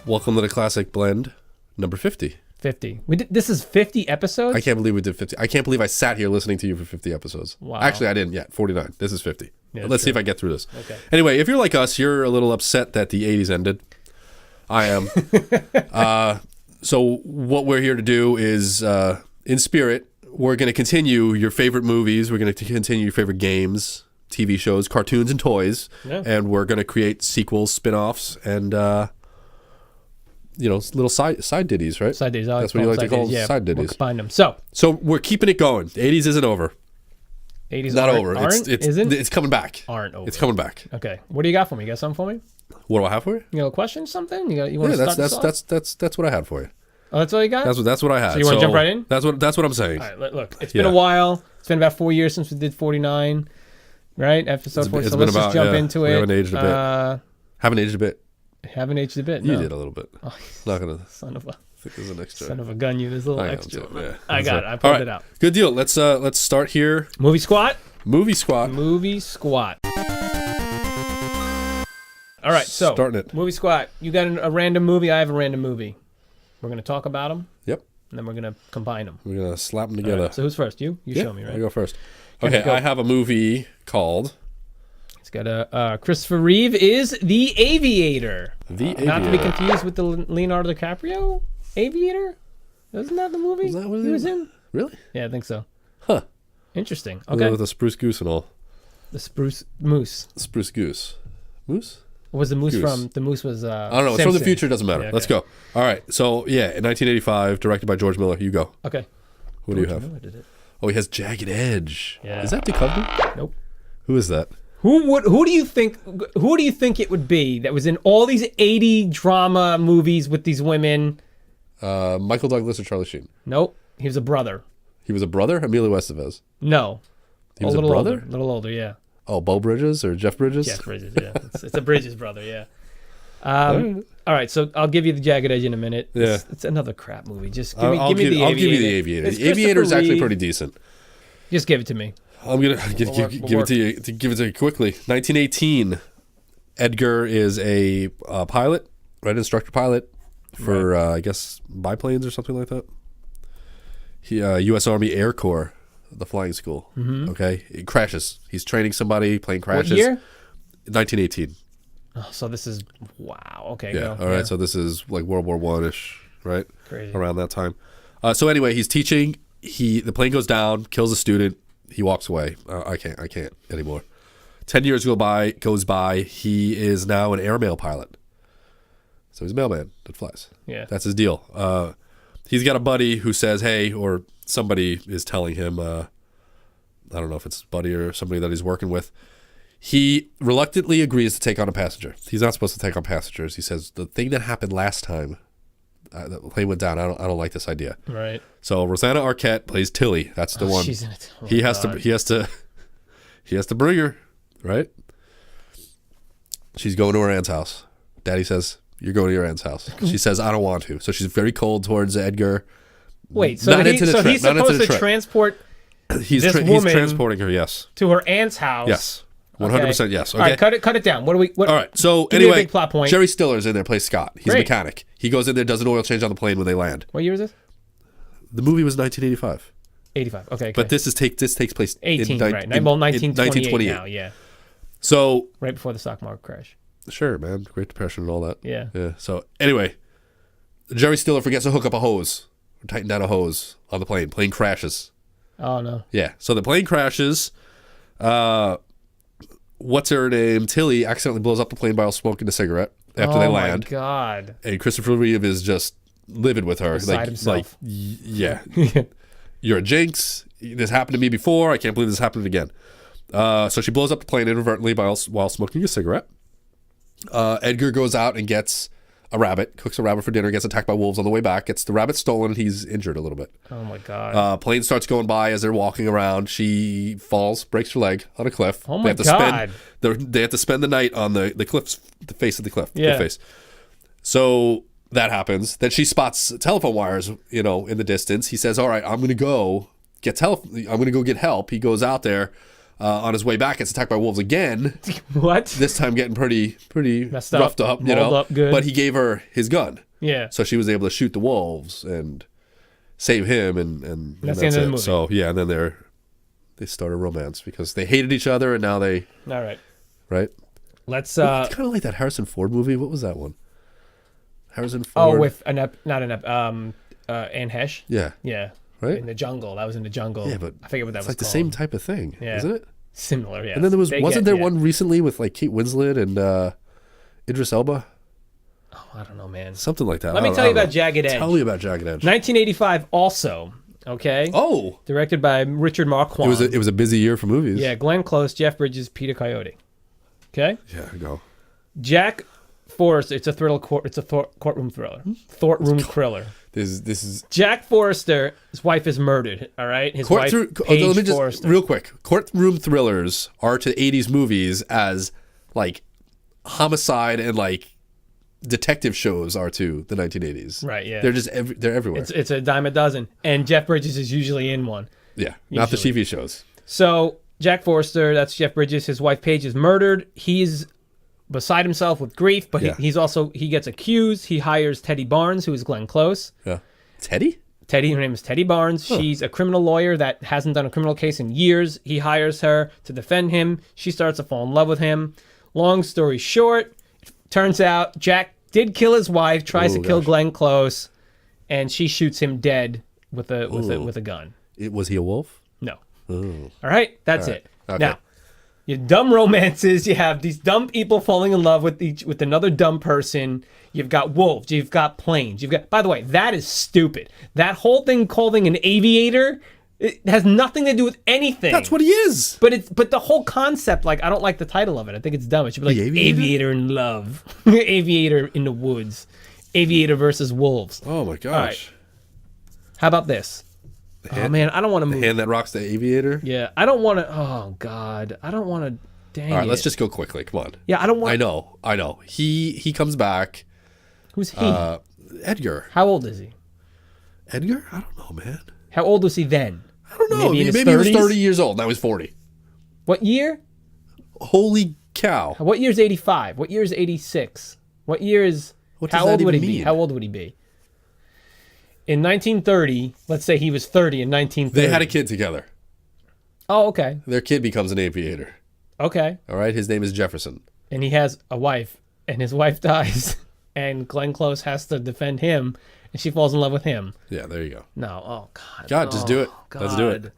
Welcome to the Classic Blend, number 50. 50. This is 50 episodes? I can't believe we did 50. I can't believe I sat here listening to you for 50 episodes. Wow. Actually, I didn't yet. 49. This is 50. Yeah, Let's see if I get through this. Okay. Anyway, if you're like us, you're a little upset that the 80s ended. I am. So what we're here to do is, in spirit, we're going to continue your favorite movies. We're going to continue your favorite games, TV shows, cartoons, and toys. Yeah. And we're going to create sequels, spin-offs, and... little side ditties, right? Side ditties. That's what you like to call side ditties. We'll combine them. So we're keeping it going. The 80s isn't over. 80s not aren't, over. Aren't? It's coming back. Aren't over. It's coming back. Okay. What do you got for me? You got something for me? What do I have for you? You got a question? Something? You want to start this off? That's what I had for you. Oh, that's all you got? That's what I had. So you want to jump right in? That's what I'm saying. All right. Look, it's been a while. It's been about 4 years since we did 49, right? Episode 4. So let's just jump into it. We haven't aged a bit. Haven't aged a bit. Haven't aged a bit. You no. did a little bit. Oh, not gonna. Son of a. I think there's an extra. Son of a gun, you. There's a little extra. Yeah. I got it. I pulled it out. Good deal. Let's start here. Movie squat. Movie squat. Movie squat. All right, so starting it. Movie squat. You got a random movie. I have a random movie. We're gonna talk about them. Yep. And then we're gonna combine them. We're gonna slap them together. Right, so who's first? You show me, right? I go first. Okay, I have a movie called. It's got a Christopher Reeve is The Aviator. The Aviator. Not to be confused with the Leonardo DiCaprio Aviator. Wasn't that the movie Was that what he was in? Really? Yeah, I think so. Huh. Interesting. Okay. With a spruce goose and all. The spruce moose. Spruce goose. Moose? What was the moose Goose. from? The moose was. I don't know. It's from the future. Doesn't matter. Yeah, okay. Let's go. All right. So yeah, in 1985, directed by George Miller. You go. Okay. What do you have? Did it. Oh, he has Jagged Edge. Yeah. Is that Duchovny? Nope. Who is that? Who do you think it would be that was in all these 80 drama movies with these women? Michael Douglas or Charlie Sheen? Nope. He was a brother. He was a brother? Emilio Estevez. No. He was a brother? A little older, yeah. Oh, Bo Bridges or Jeff Bridges? Jeff Bridges, yeah. It's a Bridges brother, yeah. All right, so I'll give you the Jagged Edge in a minute. Yeah. It's another crap movie. Just give me the Aviator. I'll give you the Aviator. The Aviator is actually pretty decent. Just give it to me. I'm gonna give it to you. Give it to you quickly. 1918. Edgar is a pilot, right? Instructor pilot for I guess biplanes or something like that. He U.S. Army Air Corps, the flying school. Mm-hmm. Okay, it crashes. He's training somebody. Plane crashes. What year? 1918. Oh, so this is wow. Okay, Yeah. go. All right. So this is like World War I-ish, right? Crazy. Around that time. So anyway, he's teaching. The plane goes down, kills a student. He walks away. I can't anymore. 10 years goes by. He is now an airmail pilot. So he's a mailman that flies. Yeah. That's his deal. He's got a buddy who says, hey, or somebody is telling him, I don't know if it's a buddy or somebody that he's working with. He reluctantly agrees to take on a passenger. He's not supposed to take on passengers. He says, the thing that happened last time, the plane went down. I don't like this idea. Right. So Rosanna Arquette plays Tilly. That's the one. She's in it. Oh, he has to bring her, right? She's going to her aunt's house. Daddy says, "You're going to your aunt's house." She says, "I don't want to." So she's very cold towards Edgar. Wait, so he's supposed to transport he's woman transporting her, yes, to her aunt's house. Yes. 100% yes. Okay. All right, cut it down. All right. So give me a anyway, big plot point. Jerry Stiller's in there, plays Scott. He's Great. a mechanic. He goes in there, does an oil change on the plane when they land. What year is this? The movie was 1985. 85. Okay. But this takes place 18, in, right? in 1928 now, yeah. So right before the stock market crash. Sure, man. Great Depression and all that. Yeah. Yeah. So anyway, Jerry Stiller forgets to hook up a hose, or tighten down a hose on the plane. Plane crashes. Oh no. Yeah. So the plane crashes. What's her name? Tilly accidentally blows up the plane while smoking a cigarette after they land. Oh my God. And Christopher Reeve is just livid with her. Beside himself. Yeah. You're a jinx. This happened to me before. I can't believe this happened again. So she blows up the plane inadvertently while smoking a cigarette. Edgar goes out and gets a rabbit, cooks a rabbit for dinner, gets attacked by wolves on the way back, gets the rabbit stolen, and he's injured a little bit. Oh my God. Plane starts going by as they're walking around. She falls, breaks her leg on a cliff. Oh my God. They have to spend the night on the cliff's, the face of the cliff. Yeah. The face. So that happens. Then she spots telephone wires, in the distance. He says, all right, I'm going to go get help. He goes out there. On his way back, gets attacked by wolves again. What? This time getting pretty Messed roughed up, you know. Up good. But he gave her his gun. Yeah. So she was able to shoot the wolves and save him, and that's the end of the movie. So yeah, and then they start a romance because they hated each other, and now they. All right. Right. Let's. It's kind of like that Harrison Ford movie. What was that one? Harrison Ford. Oh, with Anne Hesh. Yeah. Yeah. Right. In the jungle. That was in the jungle. Yeah, but I forget what that was like called. the same type of thing, Yeah. isn't it? Similar, yeah. And then there wasn't there one recently with like Kate Winslet and Idris Elba? Oh, I don't know, man. Something like that. Let me tell you about Jagged Edge. Tell me about Jagged Edge. 1985 also, okay? Oh! Directed by Richard Marquand. It was a busy year for movies. Yeah, Glenn Close, Jeff Bridges, Peter Coyote. Okay? Yeah, go. Jack Forrester, it's a courtroom thriller. Courtroom thriller. This is Jack Forrester, his wife is murdered, all right? His wife, Paige let me just, Forrester. real quick. Courtroom thrillers are to 80s movies as like homicide and like detective shows are to the 1980s. Right, yeah. They're just they're everywhere. It's a dime a dozen. And Jeff Bridges is usually in one. Yeah, not the TV shows. So Jack Forrester, that's Jeff Bridges, his wife Paige is murdered. He's beside himself with grief, but he gets accused. He hires Teddy Barnes, who is Glenn Close. Yeah. Teddy? Her name is Teddy Barnes. Huh. She's a criminal lawyer that hasn't done a criminal case in years. He hires her to defend him. She starts to fall in love with him. Long story short, turns out Jack did kill his wife, tries to kill Glenn Close, and she shoots him dead with a gun. Was he a wolf? No. Ooh. All right, that's it. Okay. Now, your dumb romances, you have these dumb people falling in love with another dumb person. You've got wolves, you've got planes, by the way, that is stupid. That whole thing calling an aviator, it has nothing to do with anything. That's what he is. But the whole concept, like, I don't like the title of it. I think it's dumb. It should be like Aviator in Love. Aviator in the Woods. Aviator versus Wolves. Oh my gosh. Right. How about this? Oh man, I don't want to move. The hand that rocks the aviator? Yeah, I don't want to. Oh God, I don't want to. Dang it. All right, let's just go quickly. Come on. Yeah, I don't want. I know. He comes back. Who's he? Edgar. How old is he? Edgar? I don't know, man. How old was he then? I don't know. Maybe he was 30 years old. Now he's 40. What year? Holy cow. What year is 85? What year is 86? What year is... How old would he be? How old would he be? In 1930, let's say he was 30 in 1930. They had a kid together. Oh, okay. Their kid becomes an aviator. Okay. All right. His name is Jefferson. And he has a wife, and his wife dies, and Glenn Close has to defend him, and she falls in love with him. Yeah, there you go. No. Oh, God. God, just do it. God. Let's do it.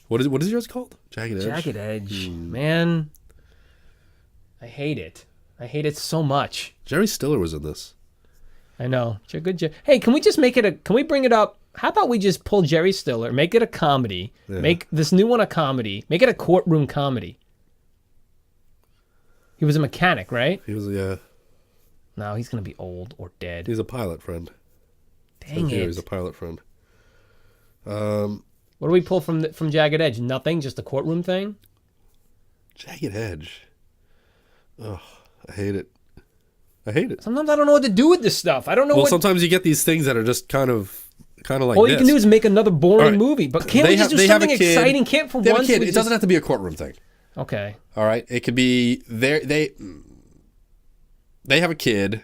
What is yours called? Jagged Edge? Jagged Edge. Man. I hate it. I hate it so much. Jerry Stiller was in this. I know. Hey, can we just make it can we bring it up? How about we just pull Jerry Stiller, make it a comedy, make this new one a comedy, make it a courtroom comedy. He was a mechanic, right? He was, yeah. No, he's going to be old or dead. He's a pilot friend. Dang it. He's a pilot friend. What do we pull from Jagged Edge? Nothing? Just a courtroom thing? Jagged Edge. Oh, I hate it. I hate it. Sometimes I don't know what to do with this stuff. I don't know. Well, sometimes you get these things that are just kind of like all this. you can do is make another boring movie. But can't we just do something exciting? Can't for once? It doesn't have to be a courtroom thing. Okay. All right. It could be they have a kid.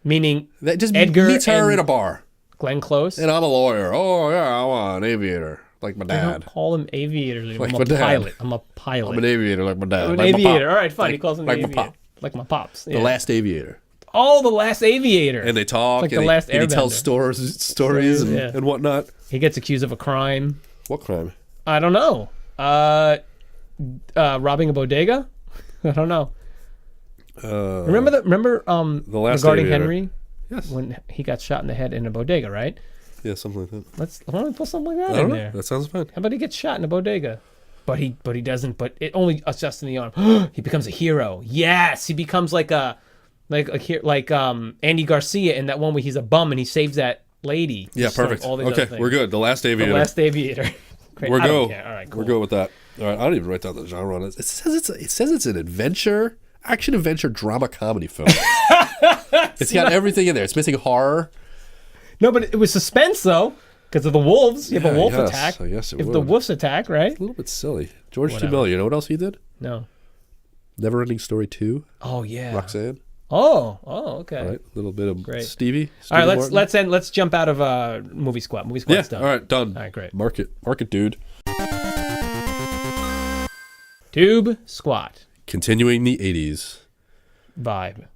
Meaning that just Edgar meets her in a bar. Glenn Close. And I'm a lawyer. Oh yeah, I want an aviator like my dad. I don't call him aviator. Like I'm a pilot. I'm a pilot. I'm an aviator like my dad. I'm an like aviator. All right, fine. He calls him like an aviator. my pop. Like my pops. The last aviator. Oh, the last aviator. And they talk. Like and the last he tells stories and whatnot. He gets accused of a crime. What crime? I don't know. Robbing a bodega? I don't know. Remember the last regarding aviator. Henry? Yes. When he got shot in the head in a bodega, right? Yeah, something like that. Why don't we put something like that I don't in know. there? That sounds fine. How about he gets shot in a bodega? But he doesn't. But it only adjusts in the arm. He becomes a hero. Yes, he becomes like Andy Garcia in that one where he's a bum and he saves that lady. Yeah, perfect. Okay, we're good. The Last Aviator. The Last Aviator. Great. We're go. All right, cool. We're good with that. All right, I don't even write down the genre on it. It says it's an action adventure drama comedy film. It's got everything in there. It's missing horror. No, but it was suspense though. Because of the wolves. You have a wolf yes, attack. I guess it if would. the wolves attack, right? A little bit silly. George T. Whatever. Miller, you know what else he did? No. Neverending Story 2. Oh yeah. Roxanne. Oh, okay. Right. A little bit of Great. Stevie. All right, Martin. let's jump out of Movie Squat. Movie Yeah. Squat's done. All right. Done. All right, great. Mark it, dude. Tube Squat Continuing the 80s. vibe.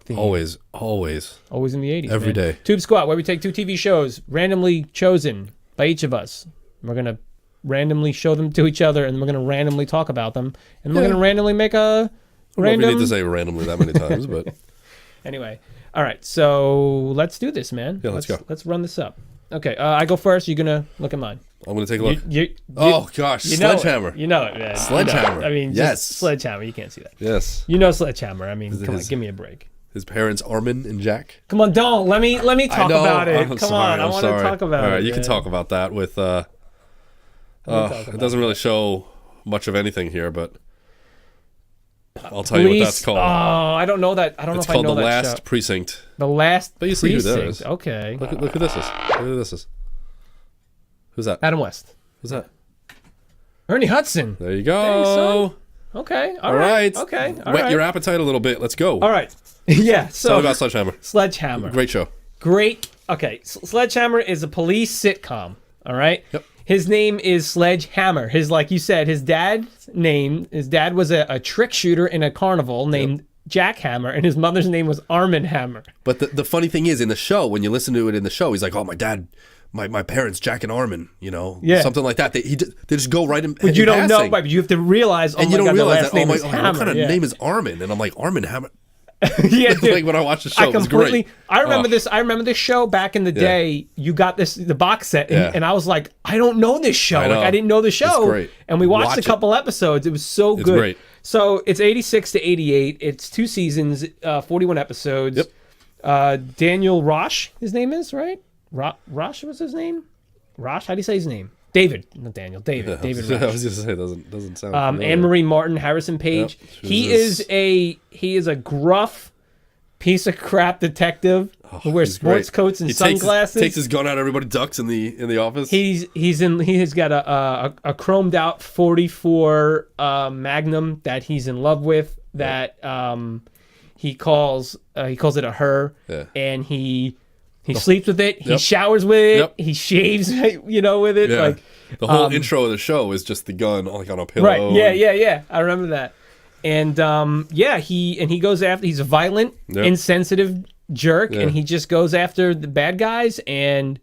Theme. Always. Always in the 80s. Every man. day. Tube Squat, where we take 2 TV shows randomly chosen by each of us. We're going to randomly show them to each other, and we're going to randomly talk about them. And we're going to randomly make a I don't know if we need to say randomly that many times, but Anyway. All right, so let's do this, man. Yeah, let's go. Let's run this up. Okay, I go first. You're going to look at mine. I'm going to take a look. You, Oh, gosh. you know Sledgehammer. it. You know it, man. Sledgehammer. I mean, Yes. just Sledgehammer. You can't see that. Yes. You know Sledgehammer. I mean, come on, his- give me a break. His parents, Armin and Jack. Come on, don't. Let me talk I know. about it. I'm Come sorry, on, I I'm want to sorry. talk about it. All right, you man. can talk about that with... talk it about doesn't really show much of anything here, but I'll tell you what that's called. Oh, I don't know that. I don't It's know if I called know The that Last show. Precinct. The Last But you see who that Precinct. is. Okay. Look who this is. Look who this is. Who's that? Adam West. Who's that? Ernie Hudson. There you Thanks, go. son. Okay. All right. Okay. All Whet right. your appetite a little bit. Let's go. All right. Yeah. Tell So me about Sledgehammer. Sledgehammer. Great show. Great. Okay. Sledgehammer is a police sitcom. All right. Yep. His name is Sledgehammer. His, like you said, his dad was a trick shooter in a carnival named Jack Hammer, and his mother's name was Armin Hammer. But the funny thing is, in the show, when you listen to it in the show, he's like, "Oh, my dad, my parents, Jack and Armin, Yeah. something like that." They just go right in. But you don't know, right? But you have to realize, and you don't realize that. name Oh my, is what Hammer. kind of yeah. name is Armin? And I'm like, Armin Hammer. Yeah, dude. Like when I watched the show, it was great. I remember Oh. this. I remember this show back in the day. You got the box set, and, Yeah. and I was like, I don't know this show. I know. Like I didn't know the show. It's great. And we watched Watch a couple episodes. It was so good. great. So it's 86 to 88. It's 2 seasons, 41 episodes. Yep. Daniel Rosh, his name is right. Rosh was his name. Rosh. How do you say his name? David, not Daniel. David. David. I Rosh. was just say it doesn't sound. familiar. Anne Marie Martin, Harrison Page. Yep, He Jesus. is a gruff piece of crap detective who wears He's sports great. coats and He sunglasses. Takes his gun out. Everybody ducks in the office. He has got a chromed out 44 Magnum that he's in love with. That he calls it a her, Yeah. and he sleeps with it. He Yep. showers with it. Yep. He shaves, with it. Yeah. Like The whole intro of the show is just the gun, like on a pillow. right. Yeah. I remember that. And he goes after. He's a violent, Yep. insensitive jerk, Yeah. and he just goes after the bad guys. And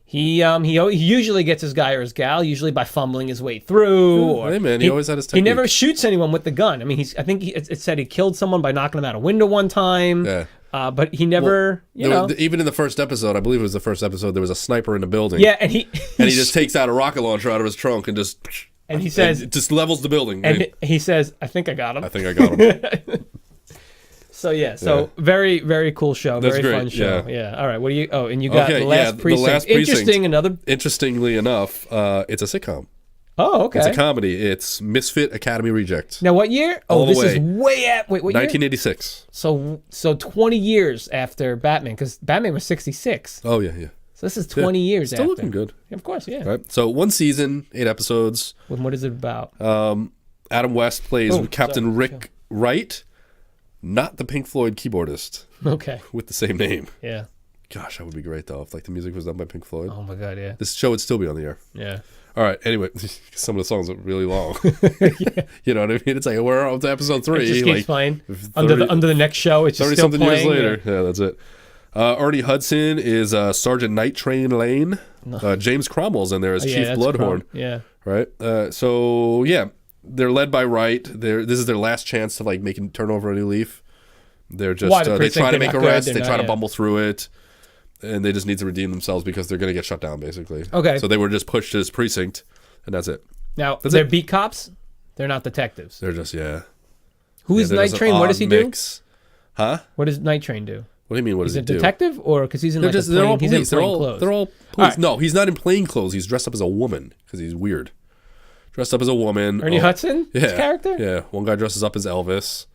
he usually gets his guy or his gal, usually by fumbling his way through. Or Hey, man, he always had his He never technique. shoots anyone with the gun. I mean, I think it said he killed someone by knocking him out a window one time. Yeah. But he never, Even in the first episode, I believe it was the first episode, there was a sniper in the building. yeah, and he just takes out a rocket launcher out of his trunk and just. and he says, it just levels the building. and he says, I think I got him. I think I got him. So very, very cool show. That's Very great, fun show. yeah. Yeah. All right. What do you? Oh, and you got Okay, the last The precinct. Last Precinct. Interesting. Another. Interestingly enough, it's a sitcom. Oh, okay. It's a comedy. It's Misfit Academy Reject. Now, what year? All Oh, the this is way. way at. Wait, what year? 1986. So 20 years after Batman, because Batman was 66. Oh yeah. So this is 20 years Still after. looking good. Of course, yeah. Right. So 1 season, 8 episodes. What is it about? Adam West plays Oh, Captain sorry. Rick Wright, not the Pink Floyd keyboardist Okay. with the same name. Yeah. Gosh, that would be great though if like the music was done by Pink Floyd. Oh my God. Yeah. This show would still be on the air. Yeah. All right. Anyway, some of the songs are really long. You know what I mean? It's like we're up to episode 3. It just keeps like playing 30 under the next show. It's just 30 still something playing. years later. Yeah, that's it. Ernie Hudson is Sergeant Night Train Lane. James Cromwell's in there as Oh, yeah, Chief that's Bloodhorn. Yeah. Right. So yeah, they're led by Wright. This is their last chance to like turn over a new leaf. They're just Why, the they precinct, try to they're make not arrests. good, They they're try not, to yeah. bumble through it, and they just need to redeem themselves because they're going to get shut down basically. Okay. So they were just pushed to this precinct, and that's it. Now, That's they're it. beat cops. They're not detectives. They're just Who is Yeah, there's Night an Train? What odd does he mix. Huh? do? What does Night Train do? What do you mean? What He's does a he do? detective, or because he's in They're like just a they're plain, all he's in police. They're plain all clothes. they're all police. right. No, he's not in plain clothes. He's dressed up as a woman because he's weird. Dressed up as a woman. Ernie Hudson, his character. Yeah, one guy dresses up as Elvis.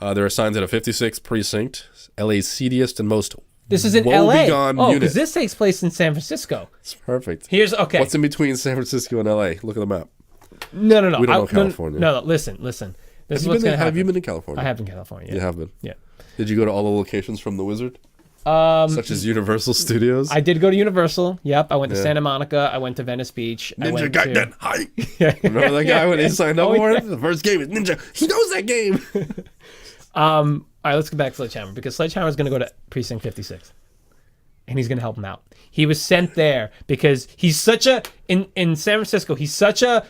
They're assigned to the 56th precinct, LA's seediest and most This is in L.A. woebegone Oh, unit. because this takes place in San Francisco. It's perfect. Here's okay. What's in between San Francisco and L.A.? Look at the map. No. We don't know California. No, listen. This is what's going to happen. Have you been in California? I have in California. You have been? Yeah. Did you go to all the locations from The Wizard? Such as Universal Studios? I did go to Universal. Yep. I went to Santa Monica. I went to Venice Beach. Ninja Gaiden. Hi. Remember that guy when he signed up for it? The first game is Ninja. He knows that game. All right, let's go back to Sledgehammer because Sledgehammer is going to go to Precinct 56. And he's going to help him out. He was sent there because he's such a in San Francisco. He's such a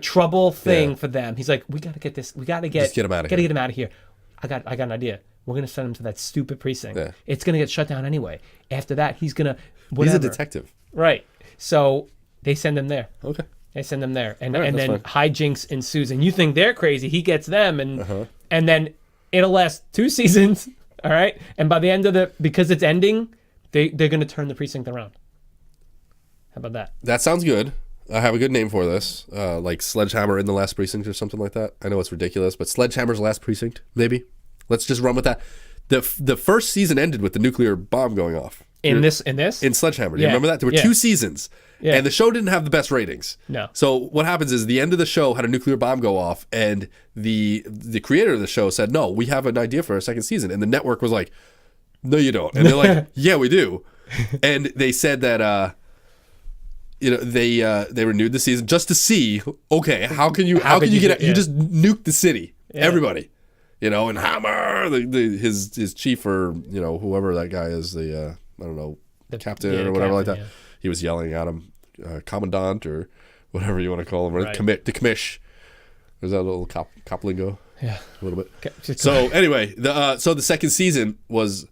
trouble thing for them. He's like, we got to get this. We got to get him out of here. Got to get him out of here. I got an idea. We're going to send him to that stupid precinct. Yeah. It's going to get shut down anyway. After that, he's going to whatever. He's a detective, right? So they send him there. Okay. They send him there, and right, then fine. hijinks ensues. And you think they're crazy? He gets them, and then it'll last 2 seasons. All right, and by the end of because it's ending, they're going to turn the precinct around. How about that? That sounds good. I have a good name for this, like Sledgehammer in the Last Precinct or something like that. I know it's ridiculous, but Sledgehammer's Last Precinct, maybe. Let's just run with that. The first season ended with the nuclear bomb going off. In Sledgehammer. Do you remember that? There were 2 seasons. Yeah. And the show didn't have the best ratings. No. So what happens is the end of the show had a nuclear bomb go off, and the creator of the show said, "No, we have an idea for a second season." And the network was like, "No, you don't." And they're like, "Yeah, we do." And they said that they renewed the season just to see, okay, how can you get you just nuke the city, everybody, and Hammer, his chief or whoever that guy is, the captain or whatever like that. Yeah. He was yelling at him, commandant or whatever you want to call him, right? The commish. There's that little cop lingo. Yeah, a little bit. So anyway, the second season was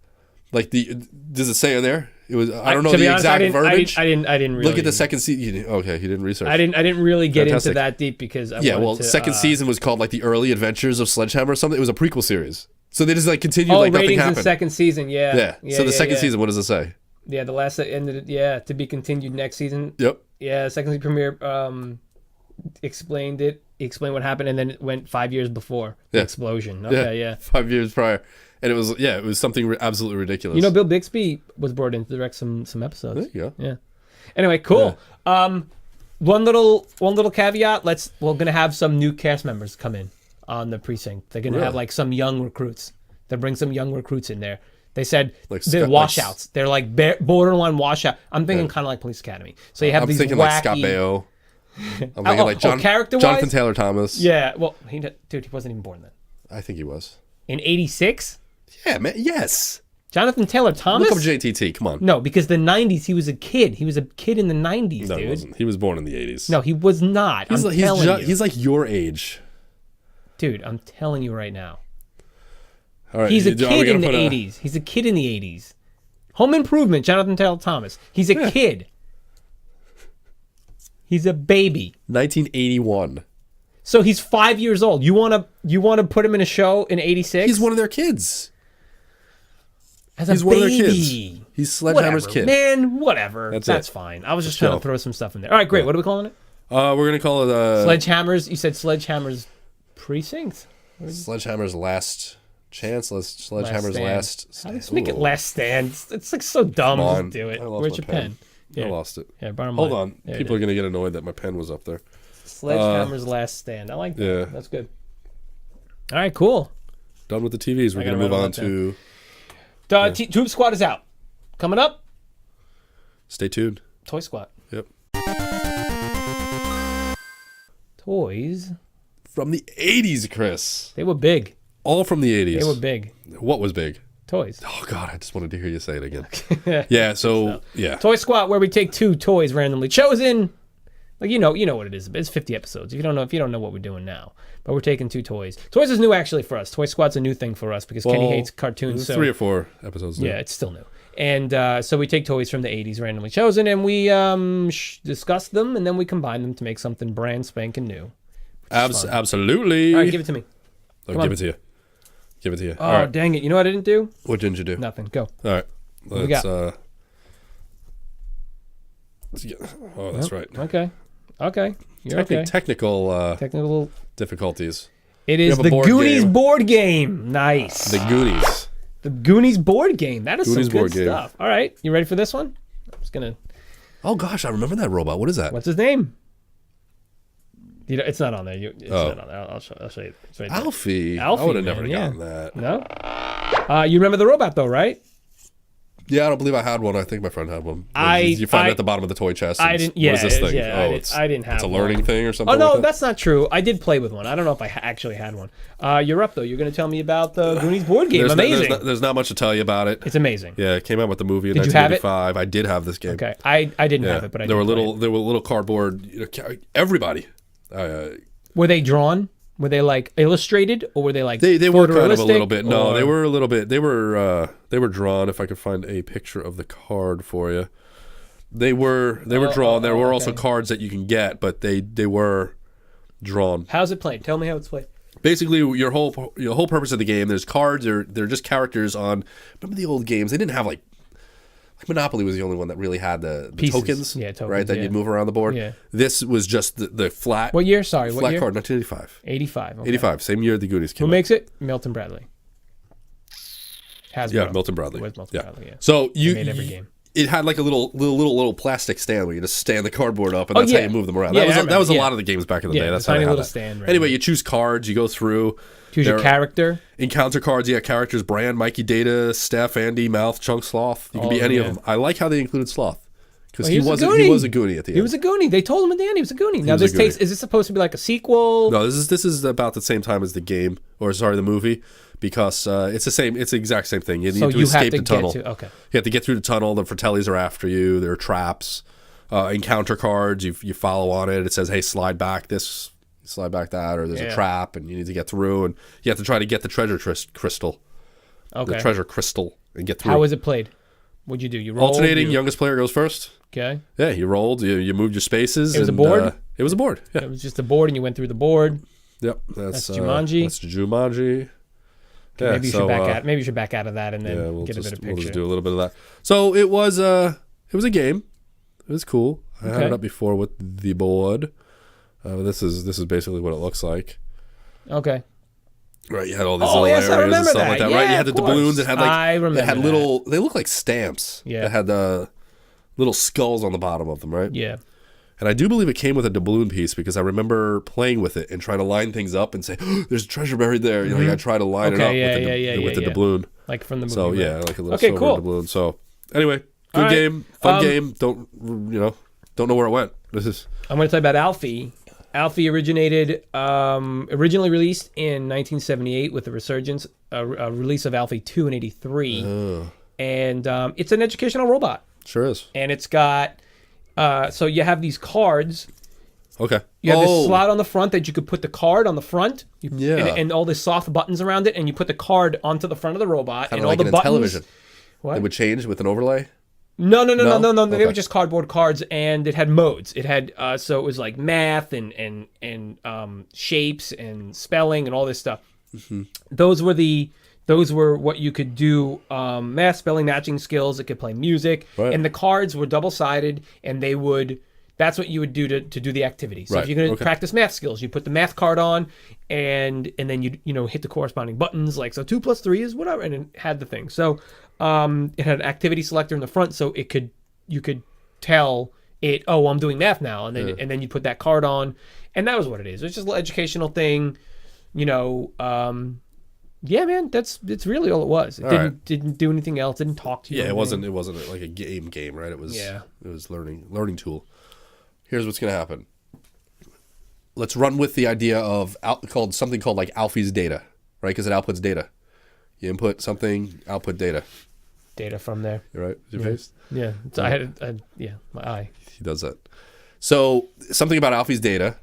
like does it say in there? It was I don't know the exact verbiage. I didn't really look at the second season. Okay, he didn't research. I didn't really get into that deep because second season was called like the Early Adventures of Sledgehammer or something. It was a prequel series, so they just like continued like nothing happened. In second season, yeah. So the second season, what does it say? Yeah, the last that ended. Yeah, to be continued next season. Yep. Yeah, second season premiere explained what happened, and then it went 5 years before the explosion. Okay, yeah. 5 years prior. And it was something absolutely ridiculous. Bill Bixby was brought in to direct some episodes. There you go. Yeah. Anyway, cool. Yeah. One little caveat. We're gonna have some new cast members come in on the precinct. They're gonna have like some young recruits. They'll bring some young recruits in there. They said they're washouts. They're like borderline washout. I'm thinking kind of like Police Academy. So you have these thinking wacky... like Scott Baio. I'm thinking like Jonathan Taylor Thomas. Yeah. Well, he wasn't even born then. I think he was. In '86. Yeah, man. Yes. Jonathan Taylor Thomas? Look up JTT. Come on. No, because the 90s, he was a kid. He was a kid in the 90s, no, dude. He wasn't. He was born in the 80s. No, he was not. I'm telling you. He's like your age. Dude, I'm telling you right now. All right. He's a kid in the 80s. He's a kid in the 80s. Home Improvement, Jonathan Taylor Thomas. He's a kid. He's a baby. 1981. So he's 5 years old. You want to put him in a show in '86? He's one of their kids. He's one of their kids. He's Sledgehammer's kid. Man, whatever. That's fine. I was just trying to throw some stuff in there. All right, great. What are we calling it? We're gonna call it Sledgehammer's. You said Sledgehammer's Precinct. Sledgehammer's Last Chance. Sledgehammer's Last Stand. Let's make it Last Stand. It's like so dumb. Just do it. Where's your pen? I lost it. Yeah, borrow mine. Hold on. People are gonna get annoyed that my pen was up there. Sledgehammer's Last Stand. I like that. Yeah. That's good. All right, cool. Done with the TVs. We're going to move on to... Tube Squat is out. Coming up. Stay tuned. Toy Squat. Yep. Toys. From the 80s, Chris. They were big. All from the 80s. They were big. What was big? Toys. Oh, God. I just wanted to hear you say it again. Yeah, so, yeah. Toy Squat, where we take 2 toys randomly chosen... Like you know what it is. It's 50 episodes. If you don't know what we're doing now, but we're taking 2 toys. Toys is new actually for us. Toy Squat's a new thing for us because Kenny hates cartoons. So 3 or 4 episodes. Yeah, it's still new. And so we take toys from the 80s randomly chosen, and we discuss them, and then we combine them to make something brand spanking new. Absolutely. All right, give it to me. Give it to you. Give it to you. Oh, right. Dang it! You know what I didn't do? What didn't you do? Nothing. Go. All right. Let's. Oh, that's right. Okay. You're okay. Technical difficulties. It is the Goonies board game. Nice. The Goonies. The Goonies board game. That is Goonies some good board game. stuff. All right, you ready for this one? I'm just gonna. Oh gosh, I remember that robot. What is that? What's his name? You know, it's not on there. It's not on there. I'll show you. It's right there. Alphie. Alphie, I would have man, never yeah. gotten that. No. You remember the robot though, right? Yeah, I don't believe I had one. I think my friend had one. You find it at the bottom of the toy chest. I didn't. Yeah, what is this thing? Yeah, I didn't have. It's a learning one. thing or something. Oh no, like that? that's not true. I did play with one. I don't know if I actually had one. You're up though. You're going to tell me about the Goonies board game. Amazing. There's not much to tell you about it. It's amazing. Yeah, it came out with the movie in Did you have it? 1985. I did have this game. Okay, I didn't have it, but I there did were play it. there were little cardboard. Everybody. Were they drawn? Were they like illustrated, or were they like They were kind of a little bit. No, or... they were a little bit. They were drawn. If I could find a picture of the card for you, they were drawn. There were also cards that you can get, but they were drawn. How's it played? Tell me how it's played. Basically, your whole purpose of the game. There's cards. They're just characters on. Remember the old games? They didn't have like Monopoly was the only one that really had the tokens, right? That you'd move around the board. Yeah. This was just the flat. What year? Sorry, what flat year? card, 1985. 85. Okay. 85, same year the Goonies came Who out. makes it? Milton Bradley. Hasbro. Yeah, Milton Bradley. With Milton Bradley, yeah. So They made every game. It had like a little plastic stand where you just stand the cardboard up, and that's how you move them around. Yeah, that was a lot of the games back in the day. That's tiny how they had little that. stand. Right. Anyway, you choose cards, you go through. Choose your character. Encounter cards, characters, Brand, Mikey, Data, Steph, Andy, Mouth, Chunk, Sloth. You can be any of them. I like how they included Sloth. Because he was a Goonie at the end. He was a Goonie. They told him at the end he was a Goonie. Now is this supposed to be like a sequel? No, this is about the same time as the game, the movie, because it's the exact same thing. You need to escape the tunnel. You have to get through the tunnel. The Fratellis are after you. There are traps. Encounter cards. You follow on it. It says, hey, slide back this, slide back that, or there's a trap, and you need to get through, and you have to try to get the treasure crystal. Okay. The treasure crystal, and get through. How was it played? What'd you do? You rolled? Alternating. Youngest player goes first. Okay. Yeah, you rolled. You moved your spaces. It was a board? It was a board. Yeah. It was just a board, and you went through the board. Yep. That's Jumanji. That's Jumanji. Okay, maybe you should back out of that and then get a bit of picture. We'll just do a little bit of that. So it was a game. It was cool. I had it up before with the board. This is basically what it looks like. Okay. Right, you had all these little areas and stuff like that. Yeah, right, you had the doubloons that had I remember it had that. little. They look like stamps. Yeah. That had the little skulls on the bottom of them, right? Yeah. And I do believe it came with a doubloon piece because I remember playing with it and trying to line things up and say, oh, "There's a treasure buried there." You know, you got to try to line it up with the doubloon. Like from the movie. So right? like a little silver doubloon. So anyway, good game, fun game. Don't know where it went. I'm going to tell you about Alphie. Alphie originally released in 1978 with the resurgence, a release of Alphie 2 in 83. And it's an educational robot. Sure is. And it's got, so you have these cards. Okay. You have this slot on the front that you could put the card on the front. Yeah. And all the soft buttons around it, and you put the card onto the front of the robot. Kind and of like all the buttons. Television. What? It would change with an overlay? No. Okay. They were just cardboard cards, and it had modes. It had so it was like math and shapes and spelling and all this stuff. Mm-hmm. Those were what you could do: math, spelling, matching skills. It could play music, and the cards were double sided, and they would. That's what you would do to do the activity. So if you're going to practice math skills, you put the math card on, and then you hit the corresponding buttons, like so 2 + 3 is whatever, and it had the thing. So it had an activity selector in the front, so you could tell it, oh, I'm doing math now, and then you put that card on, and that was what it is. It's just an educational thing, yeah, man, it's really all it was. It didn't do anything else. Didn't talk to you. Yeah, it wasn't like a game, right? It was learning tool. Here's what's gonna happen. Let's run with the idea of something called like Alphie's data, right? Because it outputs data. You input something, output data. Data from there. You right? Is your face? Yeah. So I had my eye. He does that. So something about Alphie's data.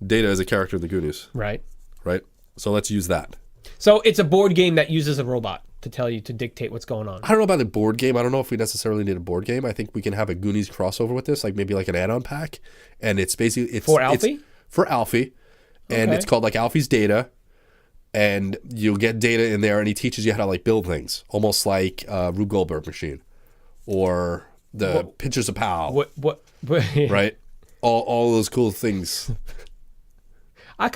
Data is a character in the Goonies. Right. Right. So let's use that. So it's a board game that uses a robot to dictate what's going on. I don't know about a board game. I don't know if we necessarily need a board game. I think we can have a Goonies crossover with this, like maybe like an add-on pack. And it's basically for Alphie? For Alphie. And it's called like Alphie's Data. And you'll get data in there, and he teaches you how to like build things, almost like Rube Goldberg machine, or the Pinchers of Pow. What? Right? All those cool things. I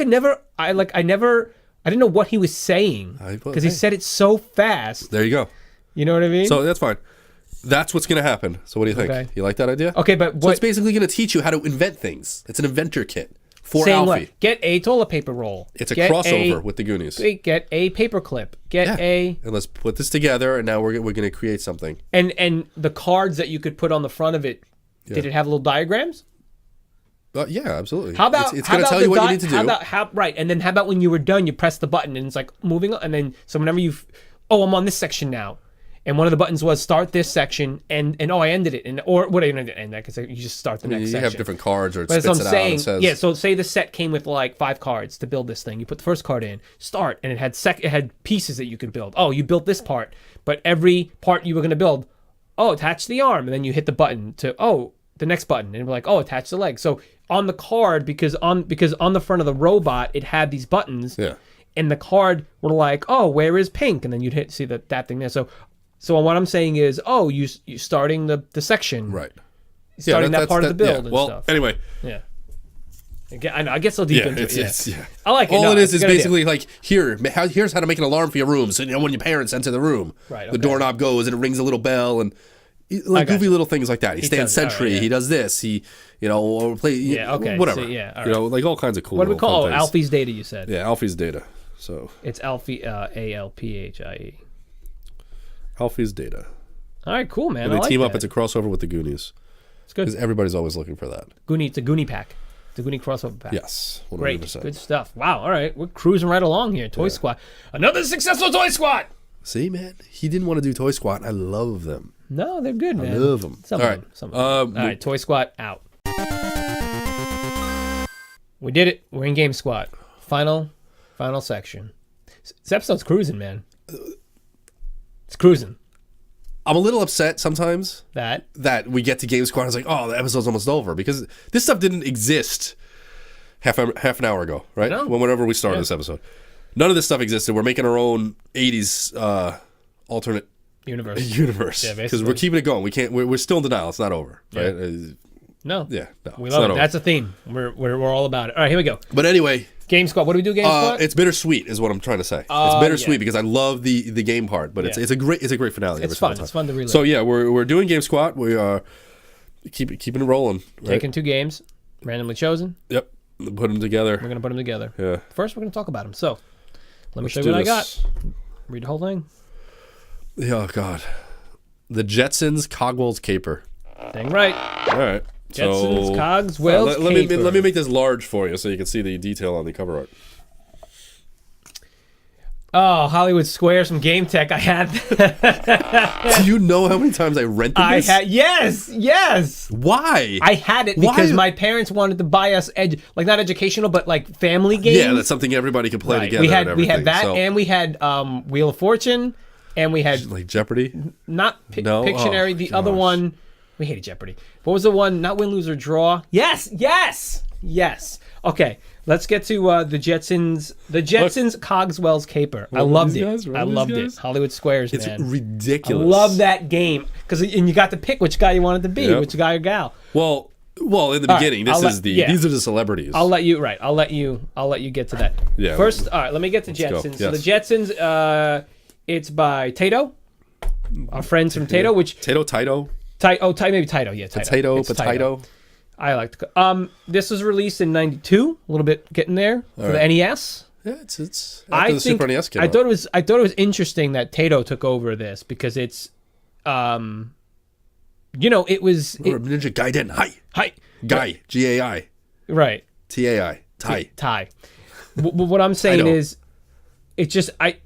I didn't know what he was saying because he said it so fast. There you go. You know what I mean? So that's fine. That's what's going to happen. So what do you think? Okay. You like that idea? Okay, but So it's basically going to teach you how to invent things. It's an inventor kit for Alfie. What? Get a toilet paper roll. It's a crossover with the Goonies. Get a paper clip. And let's put this together, and now we're going to create something. And the cards that you could put on the front of it, did it have little diagrams? Yeah, absolutely. How about it's going to tell you what you need to do? Right, and then how about when you were done, you press the button and it's like moving on, and then so whenever I'm on this section now, and one of the buttons was start this section, and I ended it, or what I ended it, and I could say you just start the next section. You have different cards, or it but spits it out and says, yeah. So say the set came with like 5 cards to build this thing. You put the first card in, start, and it had pieces that you could build. Oh, you built this part, but every part you were going to build, attach the arm, and then you hit the button to the next button, and we're like, attach the leg. So on the card, because on the front of the robot it had these buttons, and the card were like, where is pink, and then you'd see that thing there. So what I'm saying is, you starting the section, right? Starting that part of the build and stuff. Anyway, yeah. I get so deep into it. I like it. All it is basically like here's how to make an alarm for your room. So when your parents enter the room, the doorknob goes and it rings a little bell and goofy little things like that. He stands sentry. He does this. He whatever. So, like all kinds of cool. What do we call things. Alphie's data? You said. Yeah, Alphie's data. So it's Alphie, Alphie. Alphie's data. All right, cool, man. When they team up, it's a crossover with the Goonies. It's good. Because everybody's always looking for that. It's a Goonie pack. It's a Goonie crossover pack. Yes, 100%. Great, good stuff. Wow, all right. We're cruising right along here. Toy Squat. Another successful Toy Squat. See, man? He didn't want to do Toy Squat. I love them. No, they're good, man. I love them. All right. All right, Toy Squat out. We did it. We're in Game Squat. Final section. This episode's cruising, man. It's cruising. I'm a little upset sometimes that we get to GameSquat and it's like, the episode's almost over, because this stuff didn't exist half an hour ago, right? Whenever we started this episode. None of this stuff existed. We're making our own 80s alternate universe. Yeah, because we're keeping it going. We're still in denial. It's not over, right? No. Yeah, no. We love it. That's a theme. We're all about it. All right, here we go. But anyway, Game Squat. What do we do, Game Squat? It's bittersweet, is what I'm trying to say. It's bittersweet because I love the game part, but it's a great finale. It's fun. It's fun to relive. So yeah, we're doing Game Squat. We are keeping it rolling. Right? Taking 2 games, randomly chosen. Yep. Put them together. We're gonna put them together. Yeah. First, we're gonna talk about them. So, let me show you what I got. Read the whole thing. Oh God, the Jetsons Cogwell's caper. Dang right. All right. Jetsons, Cogwell's caper. Let me make this large for you so you can see the detail on the cover art. Oh, Hollywood Squares from Game Tech. I had. Do you know how many times I rented this? Yes. Why? I had it because my parents wanted to buy us not educational, but like family games. Yeah, that's something everybody could play together. We had that, and we had Wheel of Fortune, and we had like Jeopardy. Not Pictionary. The other one, we hated Jeopardy. What was the one? Not Win, Lose, or Draw. Yes. Okay. Let's get to the Jetsons. The Jetsons Cogswell's Caper. I loved it. I loved it. Hollywood Squares, man. It's ridiculous. I love that game and you got to pick which guy you wanted to be, which guy or gal. Well, in the beginning, these are the celebrities. I'll let you get to that. Yeah. First, all right. Let me get to Jetsons. So the Jetsons, it's by Tato, our friends from Tato, which Tato. Maybe Tato. Yeah, Tato. Potato. I like to. This was released in '92, a little bit getting there for the NES. Yeah, it's after the Super NES came out. I thought it was interesting that Tato took over this because it's, it was Ninja Gaiden. Hi. Guy. Gai. Right. Tai. Tai. What I'm saying is, it's just I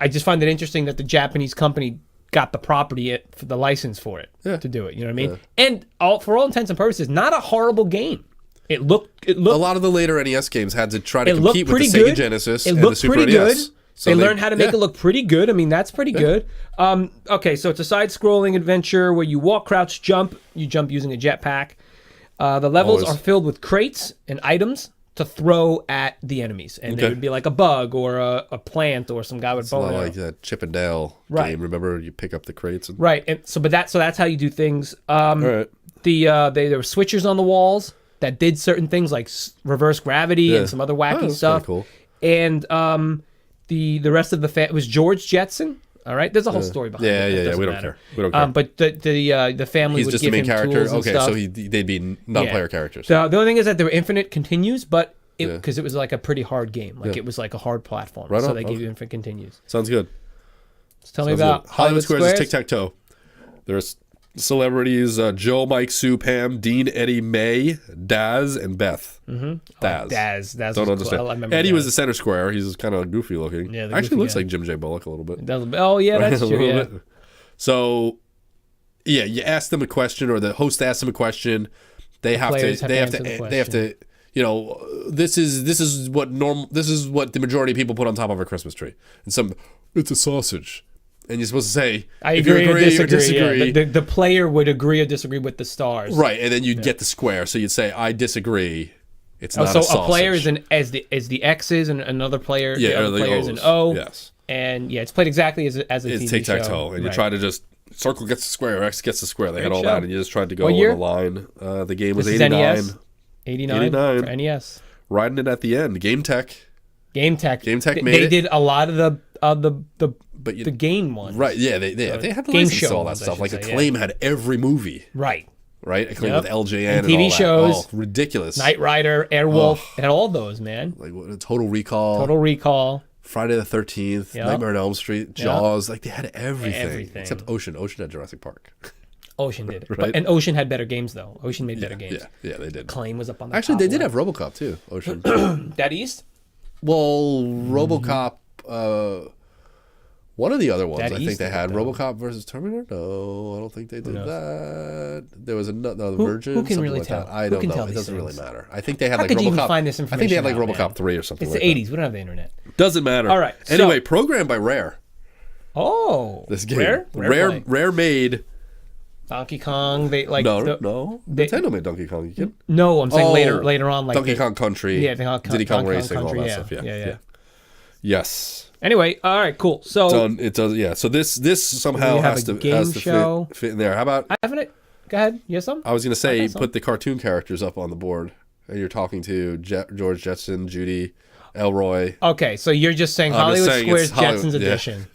just find it interesting that the Japanese company got the property for the license for it to do it. You know what I mean? Yeah. And for all intents and purposes, not a horrible game. It looked. A lot of the later NES games had to try to compete with the Sega Genesis and the Super NES. Good. So they learned how to make it look pretty good. I mean, that's pretty good. Okay, so it's a side-scrolling adventure where you walk, crouch, jump. You jump using a jetpack. The levels are filled with crates and items to throw at the enemies, and they would be like a bug or a plant or some guy with bone. It's not like that Chip and Dale game. Remember, you pick up the crates. Right, and so that's how you do things. All right. There were switchers on the walls that did certain things like reverse gravity and some other wacky stuff. Cool. And the rest of the it was George Jetson. All right, there's a whole story behind it. Yeah. We don't care. We don't care. But the family He's would just give the main him character. tools and Okay, stuff. so they'd be non-player characters. So the only thing is that there were infinite continues, but because it was like a pretty hard game, like it was like a hard platform. Right so on, they gave you infinite continues. Sounds good. So tell me about Hollywood Squares is tic-tac-toe. There's celebrities: Joe, Mike, Sue, Pam, Dean, Eddie, May, Daz, and Beth. Mm-hmm. Daz. Daz. Don't was understand. Cool. I remember Eddie Daz. was the center square. He's kind of goofy looking. Yeah, actually looks guy. like Jim J. Bullock a little bit. Oh yeah, that's A true. little Yeah. bit. So, yeah, you ask them a question, or the host asks them a question. They have to. You know, this is what the majority of people put on top of a Christmas tree. And it's a sausage. And you're supposed to say, I if you agree or disagree. Yeah. The player would agree or disagree with the stars. Right, and then you'd get the square. So you'd say, I disagree. It's not so a sausage. A player is as the X is, and another player, the other player is an O. Yes. And it's played exactly as a TV It's tic-tac-toe. And you try to just, circle gets the square, X gets the square. They had all that, and you just tried to go on the line. The game was 89. NES? 89 for NES. Riding it at the end. Game Tech made it. They did a lot of the game ones. Right, yeah, they had the game license show to all that ones, I stuff. should Like say, Acclaim had every movie. Right. Acclaim with LJN and TV all that. shows. Oh, ridiculous. Knight Rider, Airwolf, it had all those, man. Like Total Recall. Friday the 13th, Nightmare on Elm Street, Jaws. Like they had everything. Except Ocean. Ocean had Jurassic Park. Ocean did it. Right? And Ocean had better games, though. Ocean made better games. Yeah, they did. Claim was up on the Actually, top they did one. have RoboCop, too, Ocean. That East? Well, RoboCop, one of the other ones, That I think East they had. though. RoboCop versus Terminator? No, I don't think they did that. There was another Virgin. Who can something really like tell? That. I Who don't can know. tell It these doesn't really things? matter. I think they had How like could RoboCop. you even find this I think they had like information out, RoboCop 3 or something It's like the that. 80s. We don't have the internet. Doesn't matter. All right, Anyway, programmed by Rare. Oh. This game. Rare Rare made. Donkey Kong. They like No. Nintendo made Donkey Kong. You kidding? No, I'm saying later on, like Donkey Kong Country. Yeah, Diddy Kong Racing, Country, all that stuff. Yeah. Yes. Anyway, all right, cool. So It does. Yeah. So this somehow we have has a to game show. fit in there. How about? I haven't it. Go ahead. You have some? I was gonna say put the cartoon characters up on the board, and you're talking to George Jetson, Judy, Elroy. Okay, so you're just saying I'm Hollywood just saying Squares it's Hollywood, Jetsons yeah. edition.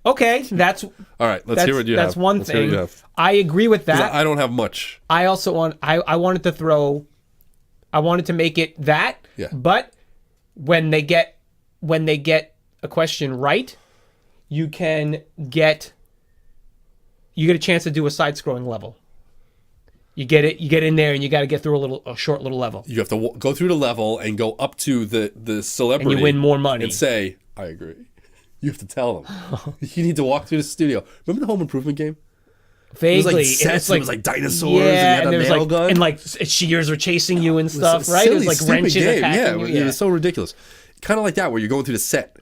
Okay, that's All right. Let's hear what you have. That's one Let's hear what thing. you have. I agree with 'Cause that. I don't have much. I also want. I wanted to make it that. Yeah. But when they get a question right, you get a chance to do a side-scrolling level. You get in there, and you got to get through a short little level. You have to go through the level and go up to the celebrity, And you win more money. and say, "I agree." You have to tell them. You need to walk through the studio. Remember the Home Improvement game? Vaguely, It was like and sets, it's like, it was like dinosaurs, yeah, and you had and a there was nail like, gun. and like shears were chasing you and It was stuff, a right? It was silly, like stupid wrenches game. attacking you. It was so ridiculous. Kind of like that, where you're going through the set,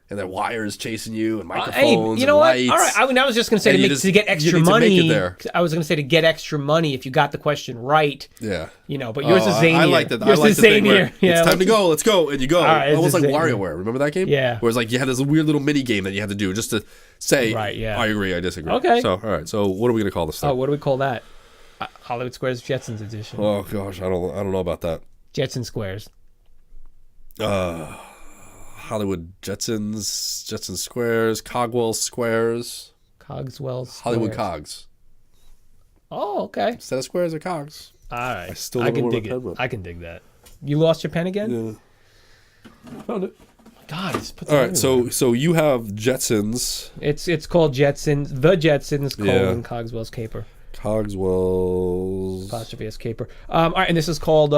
and then wires chasing you, and microphones, Hey, you know and what? lights. All right, I was just going to say And to get you extra need to make money. it there. I was going to say to get extra money if you got the question right. Yeah. But yours is zanier. I like that. Yours I like is the thing where zanier. Yeah, it's time to go. Let's go, and you go. right, it's Almost like just zanier. WarioWare. Remember that game? Yeah. Where it's like you had this weird little mini game that you had to do just to say, Right, yeah. I agree, I disagree. Okay. So, all right. So, what are we gonna call this thing? Oh, what do we call that? Hollywood Squares Jetsons edition. Oh gosh, I don't know about that. Jetson Squares. Hollywood Jetsons, Jetson Squares, Cogwell Squares, Cogswell Squares. Hollywood Cogs. Oh, okay. Instead of squares or cogs. All right. I still don't know can where my dig it. pen went. I can dig that. You lost your pen again? Yeah. Found it. God, it's put All right, so you have Jetsons, it's called Jetsons, the Jetsons, Yeah. Cogswell's Caper. Cogswell's. Apostrophe S Caper. All right, and this is called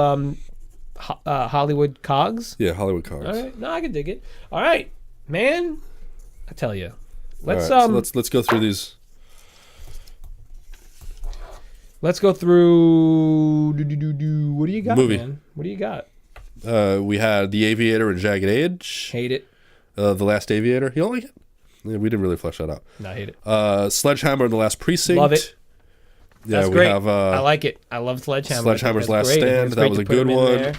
Hollywood Cogs. Yeah, Hollywood Cogs. All right, no, I can dig it. All right, man, I tell you, let's All right, so let's go through these. Let's go through. What do you got, Movie. man? What do you got? We had The Aviator and Jagged Edge. Hate it. The Last Aviator. You don't like it? Yeah, we didn't really flesh that out. No, I hate it. Sledgehammer and the Last Precinct. Love it. Yeah, That's we great. have I like it. I love Sledgehammer. Sledgehammer's That's Last great. Stand. It's That great was to a put good him in one. there.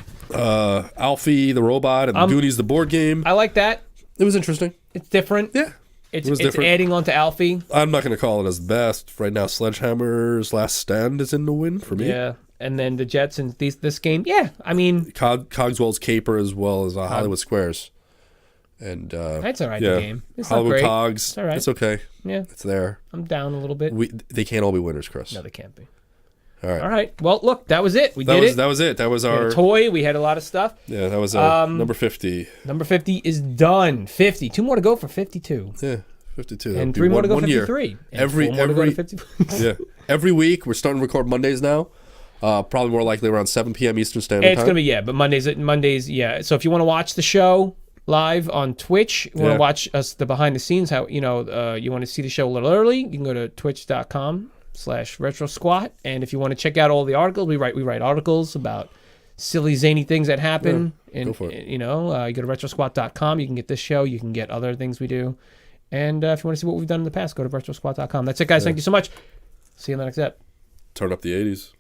Alphie, the robot, and Goonies, the board game. I like that. It was interesting. It's different. Yeah. It's was different. adding on to Alphie. I'm not going to call it as best. Right now, Sledgehammer's Last Stand is in the win for me. Yeah. And then the Jetsons, this game, yeah. I mean, Cogswell's Caper as well as Hollywood Squares And That's all right. The game. It's not Hollywood great. Cogs. It's all right. It's okay. Yeah, It's there. I'm down a little bit. They can't all be winners, Chris. No, they can't be. All right. All right. Well, look, that was it. That was it. That was We had our a toy. We had a lot of stuff. Yeah, that was number 50. Number 50 is done. 50. 2 more to go for 52. Yeah, 52. And 3 more to go for 53. And 4 more to go to 50. Yeah. Every week we're starting to record Mondays now. Probably more likely around 7 p.m. Eastern Standard Time. It's going to be, but Mondays, yeah. So if you want to watch the show live on Twitch, you want to watch us, the behind the scenes, how, you want to see the show a little early, you can go to twitch.com/RetroSquat. And if you want to check out all the articles, we write articles about silly, zany things that happen. Yeah, go for it. You go to RetroSquat.com, you can get this show, you can get other things we do. And if you want to see what we've done in the past, go to RetroSquat.com. That's it, guys. Thank you so much. See you in the next ep. Turn up the 80s.